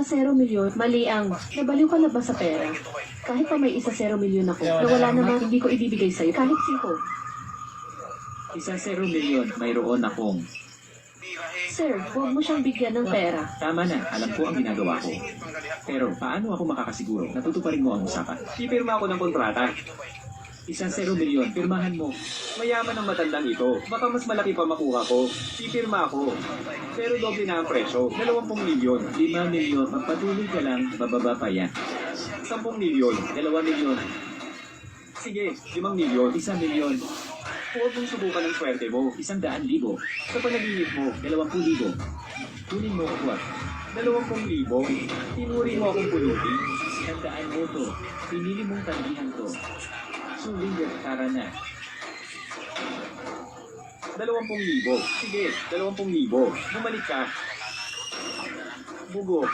0 milyon, mali ang, nabaliw ka na ba sa pera? Kahit pa may 0 milyon ako, na wala naman, hindi ko ibibigay sa'yo, kahit 5. 1 milyon, mayroon akong. Sir, huwag mo siyang bigyan ng pera. Tama na, alam ko ang ginagawa ko. Pero paano ako makakasiguro na tutuparin mo ang usapan? Pipirma ako ng kontrata. 1 milyon, pirmahan mo. Mayaman ang matandang ito. Baka mas malaki pa makuha ko. Pipirma ako. Pero doble na ang presyo. 20 milyon. 5 milyon. Magpatuloy ka lang, bababa pa yan. 10 milyon. 2 milyon. Sige, 5 milyon. 1 milyon. Huwag mong subukan ang swerte mo. 100,000. Sa panaginip mo, 20,000. Kunin mo ako. 20,000. Tinuri mo akong pulubi. Tandaan mo to. Pinili mong tanggihan to. Suling tara na. 20,000. Sige, 20,000. Bumalik ka. Bugo.